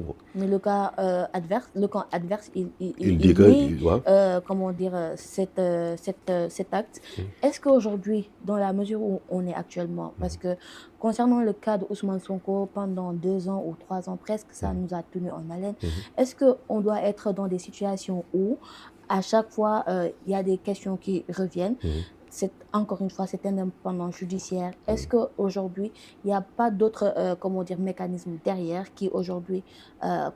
Sonko. Mais le cas adverse, le camp adverse, Il dit que... Ouais. comment dire, cet acte. Est-ce qu'aujourd'hui, dans la mesure où on est actuellement, parce que concernant le cas d'Ousmane Sonko, pendant 2 ans ou 3 ans presque, ça nous a tenu en haleine. Est-ce qu'on doit être dans des situations où, à chaque fois, il y a des questions qui reviennent? Encore une fois, cette indépendance judiciaire. Est-ce qu'aujourd'hui, il n'y a pas d'autres mécanismes derrière qui, aujourd'hui,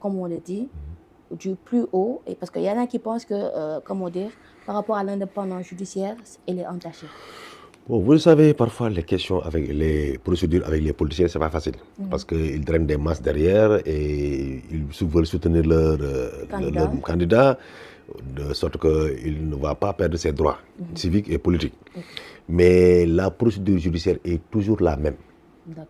comme on le dit, du plus haut, et parce qu'il y en a qui pensent que, par rapport à l'indépendance judiciaire, elle est entachée. Bon, vous le savez, parfois les questions avec les procédures avec les politiciens, c'est pas facile. Parce qu'ils drainent des masses derrière et ils veulent soutenir leur candidat, de sorte qu'il ne va pas perdre ses droits civiques et politiques. Mais la procédure judiciaire est toujours la même.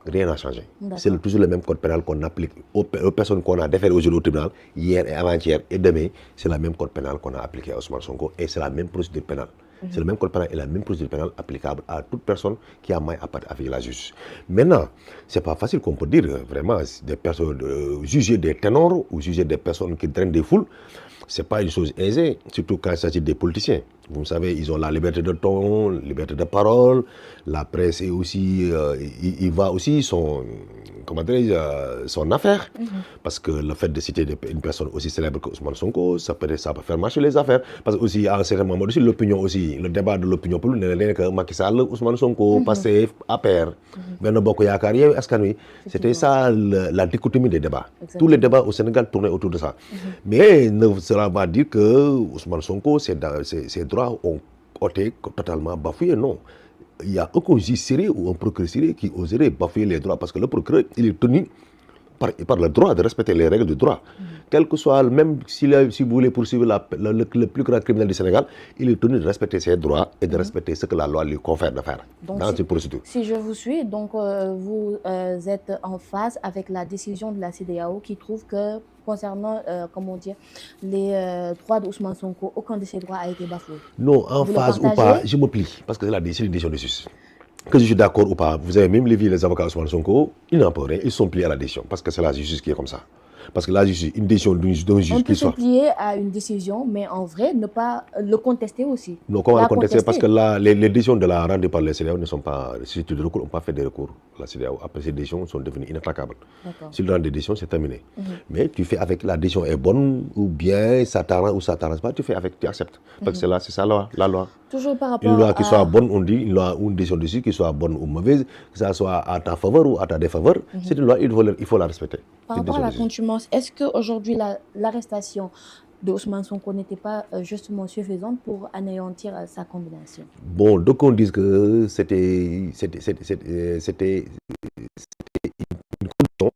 Rien n'a changé. C'est toujours le même code pénal qu'on applique aux personnes qu'on a déférées aujourd'hui au tribunal, hier et avant-hier et demain. C'est le même code pénal qu'on a appliqué à Ousmane Sonko et c'est la même procédure pénale. C'est le même code pénal et la même procédure pénale applicable à toute personne qui a maille à part avec la justice. Maintenant, c'est pas facile qu'on peut dire vraiment des personnes juger des ténors ou juger des personnes qui drainent des foules. C'est pas une chose aisée, surtout quand il s'agit des politiciens. Vous savez, ils ont la liberté de ton, liberté de parole, la presse est aussi, il va aussi son affaire. Parce que le fait de citer une personne aussi célèbre que Ousmane Sonko, ça peut faire marcher les affaires. Parce que aussi, à un certain moment aussi, l'opinion aussi, le débat de l'opinion publique n'est rien que Macky Sall, Ousmane Sonko, Pastef, APR, Benno Bokk Yaakaar, Yewwi Askan Wi. C'était ça la dichotomie des débats. Exactement. Tous les débats au Sénégal tournaient autour de ça. Mais cela va dire que Ousmane Sonko, ses droits ont été totalement bafoués. Non. Il n'y a aucun juge sérieux ou un procureur sérieux qui oserait bafouer les droits parce que le procureur, il est tenu par le droit de respecter les règles du droit. Quel que soit, même si vous voulez poursuivre le plus grand criminel du Sénégal, il est tenu de respecter ses droits et de respecter ce que la loi lui confère de faire dans une procédure. Si je vous suis, donc vous êtes en phase avec la décision de la CEDEAO qui trouve que concernant, les droits d'Ousmane Sonko, aucun de ces droits a été bafoué. Non, en phase ou pas, je me plie, parce que c'est une décision de justice. Que je suis d'accord ou pas, vous avez même les avocats Ousmane Sonko, ils n'en peuvent rien, ils sont pliés à la décision, parce que c'est la justice qui est comme ça. Parce que la justice, une décision d'un juge on peut se plier à une décision, mais en vrai, ne pas le contester aussi. Non, comment le contester? Parce que là, les décisions de la rendue par les CEDEAO ne sont pas, si tu de recours, on n'a pas fait de recours. La CEDEAO, après ces décisions sont devenues inattaquables. Si le rend des décisions, c'est terminé. Mais tu fais avec la décision est bonne ou bien ça t'arrange ou ça t'arrange pas, tu fais avec, tu acceptes. Parce que c'est ça la loi. Toujours par rapport une loi qui soit bonne, on dit, une loi ou une décision dessus qui soit bonne ou mauvaise, que ça soit à ta faveur ou à ta défaveur, c'est une loi, il faut la respecter. Par rapport à la contumace, est-ce qu'aujourd'hui l'arrestation d'Ousmane Sonko n'était pas justement suffisante pour anéantir sa condamnation? Bon, donc on dit que c'était une condition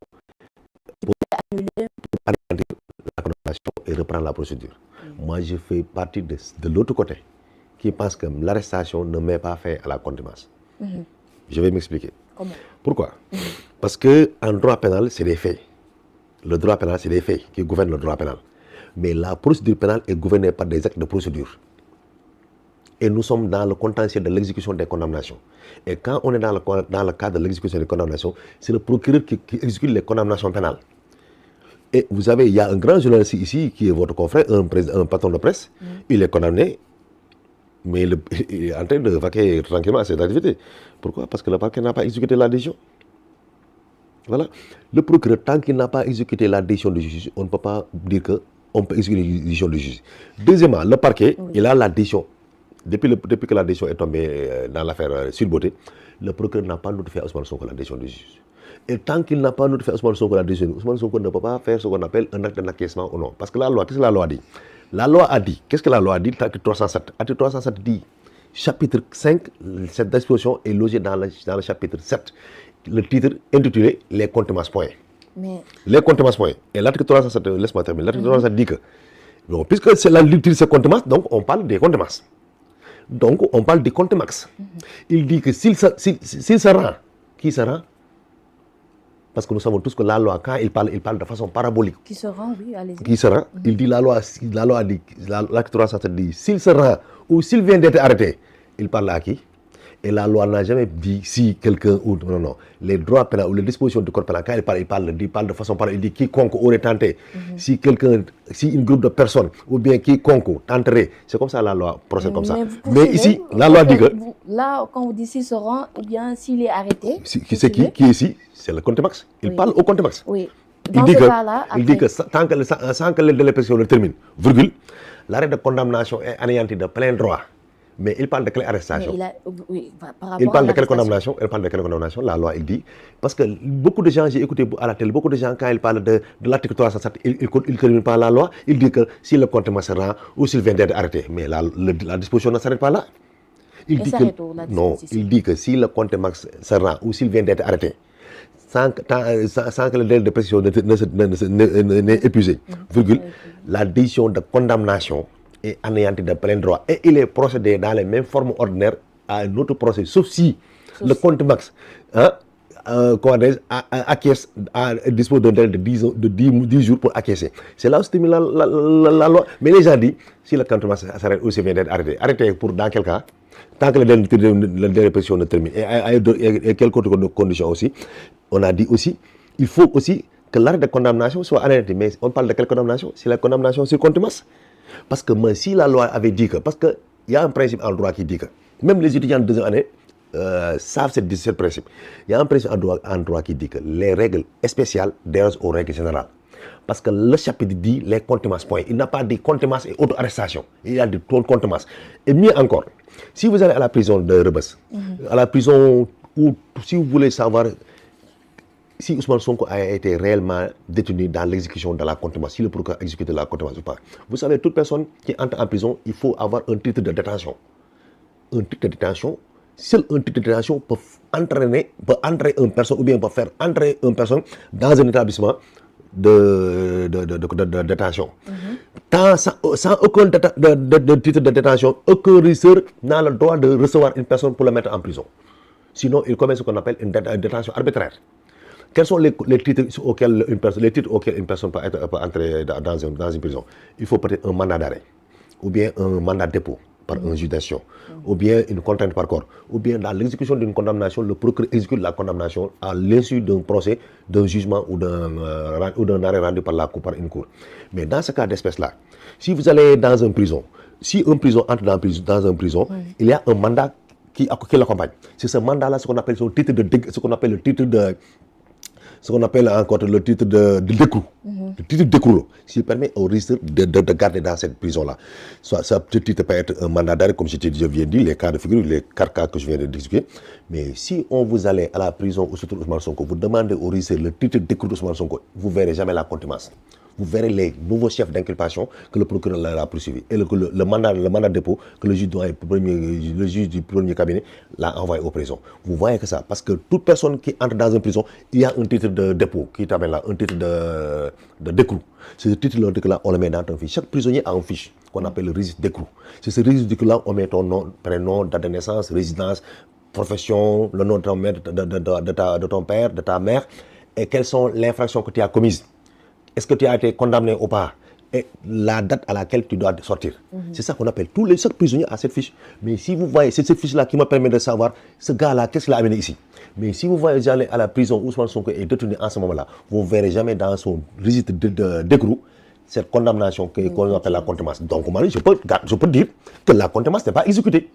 pour anéantir la condamnation et reprendre la procédure. Moi, je fais partie de l'autre côté, qui pense que l'arrestation ne met pas fin à la contumace. Je vais m'expliquer. Comment? Pourquoi? Parce qu'en droit pénal, c'est des faits. Le droit pénal, c'est des faits qui gouvernent le droit pénal. Mais la procédure pénale est gouvernée par des actes de procédure. Et nous sommes dans le contentieux de l'exécution des condamnations. Et quand on est dans le cadre de l'exécution des condamnations, c'est le procureur qui exécute les condamnations pénales. Et vous savez, il y a un grand journaliste ici qui est votre confrère, un patron de presse. Il est condamné, mais il est en train de vaquer tranquillement à cette activité. Pourquoi? Parce que le parquet n'a pas exécuté la décision. Voilà. Le procureur, tant qu'il n'a pas exécuté la décision de justice, on ne peut pas dire qu'on peut exécuter la décision de justice. Deuxièmement, le parquet, il a la décision. Depuis que la décision est tombée dans l'affaire Sweet Beauté, le procureur n'a pas notifié à Ousmane Sonko la décision de justice. Et tant qu'il n'a pas notifié à Ousmane Sonko la décision, Ousmane Sonko ne peut pas faire ce qu'on appelle un acte d'encaissement ou non. Parce que la loi, qu'est-ce que la loi dit? La loi a dit, qu'est-ce que la loi a dit? Article 307. Article 307 dit, chapitre 5, cette disposition est logée dans le chapitre 7. Le titre intitulé « Les contumaces points ». Les contumaces points. Et l'article 307, laisse-moi terminer, l'article 307 dit que, bon, puisque c'est la titre c'est contumace, donc on parle des contumaces. Donc on parle des contumaces. Il dit que s'il se rend, qui se rend? Parce que nous savons tous que la loi, quand il parle de façon parabolique. Qui se rend, oui, allez-y. Qui se rend, il dit la loi dit, l'article 307 dit, s'il se rend ou s'il vient d'être arrêté, il parle à qui? Et la loi n'a jamais dit si quelqu'un ou non. Les droits pénals ou les dispositions du code pénal, quand il parle de façon parlée, il dit quiconque aurait tenté. Si un groupe de personnes ou bien quiconque tenterait, c'est comme ça la loi procède comme ça. Mais ici, la loi dit que. Là, quand vous dites s'il se rend ou bien s'il est arrêté. C'est qui est ici? C'est le contumax. Il parle au contumax. Oui. Il dit que sans que le délai de prescription ne termine, virgule, l'arrêt de condamnation est anéanti de plein droit. Mais il parle de quelle arrestation? Il parle de quelle condamnation? La loi, il dit. Parce que beaucoup de gens, j'ai écouté à la télé, beaucoup de gens, quand ils parlent de l'article 307, ils ne terminent pas la loi. Ils disent que si le contumace se rend ou s'il vient d'être arrêté. Mais la disposition ne s'arrête pas là. Il dit que si le contumace se rend ou s'il vient d'être arrêté, sans que le délai de prescription n'est épuisé, virgule, la décision de condamnation est anéantie de plein droit et il est procédé dans les mêmes formes ordinaires à un autre procès, sauf si le contumax acquiesce dispose d'un délai de 10 jours pour acquiescer. C'est là où se termine la loi. Mais les gens disent, si le contumax s'arrête ou s'il vient d'être arrêté, arrêté pour dans quel cas? Tant que le délai de prescription ne termine. Et quelles autres conditions aussi? On a dit aussi, il faut aussi que l'arrêt de condamnation soit arrêté. Mais on parle de quelle condamnation? C'est la condamnation sur contumace. Parce que si la loi avait dit que, parce qu'il y a un principe en droit qui dit que, même les étudiants de deuxième année savent ce principe. Il y a un principe en droit qui dit que les règles spéciales dérogent aux règles générales. Parce que le chapitre dit les contumaces, point. Il n'a pas dit contumace et auto-arrestation. Il a dit contumace. Et mieux encore, si vous allez à la prison de Rebeuss, à la prison où, si vous voulez savoir si Ousmane Sonko a été réellement détenu dans l'exécution de la contumace, si le procureur a exécuté la contumace ou pas. Vous savez, toute personne qui entre en prison, il faut avoir un titre de détention. Un titre de détention, seul un titre de détention peut entrer une personne ou bien peut faire entrer une personne dans un établissement de détention. Sans aucun titre de détention, aucun régisseur n'a le droit de recevoir une personne pour la mettre en prison. Sinon, il commet ce qu'on appelle une détention arbitraire. Quels sont les titres auxquels une personne peut entrer dans une prison? Il faut peut-être un mandat d'arrêt, ou bien un mandat de dépôt par un juge d'instruction, ou bien une contrainte par corps, ou bien dans l'exécution d'une condamnation, le procureur exécute la condamnation à l'insu d'un procès, d'un jugement ou d'un arrêt rendu par la cour, par une cour. Mais dans ce cas d'espèce-là, si vous allez dans une prison, si une prison entre dans une prison, il y a un mandat qui l'accompagne. C'est ce mandat-là, ce qu'on appelle le titre de d'écrou. Le titre d'écrou, qui permet au régisseur de garder dans cette prison-là. Soit ce titre peut être un mandat d'arrêt, comme je viens de dire, les cas de figure, les 4 cas que je viens de discuter. Mais si vous allez à la prison où se trouve Ousmane Sonko, vous demandez au régisseur le titre d'écrou d'Ousmane Sonko, vous ne verrez jamais la contumace. Vous verrez les nouveaux chefs d'inculpation que le procureur a poursuivi et le mandat de dépôt que le juge du premier cabinet l'a envoyé aux prisons. Vous voyez que ça, parce que toute personne qui entre dans une prison, il y a un titre de dépôt qui t'amène là, un titre de d'écrou. Ce titre-là, on le met dans ton fiche. Chaque prisonnier a un fiche qu'on appelle le registre d'écrou. C'est ce registre-là, on met ton nom, prénom, date de naissance, résidence, profession, le nom de ton mère, de ton père, de ta mère, et quelles sont les infractions que tu as commises. Est-ce que tu as été condamné ou pas? Et la date à laquelle tu dois sortir. C'est ça qu'on appelle. Chaque prisonnier a cette fiche. Mais si vous voyez, c'est cette fiche-là qui me permet de savoir ce gars-là, qu'est-ce qu'il a amené ici. Mais si vous voyez aller à la prison où Ousmane Sonko est détenu en ce moment-là, vous ne verrez jamais dans son registre d'écrou cette condamnation qu'on appelle la contumace. Donc, je peux dire que la contumace n'est pas exécutée.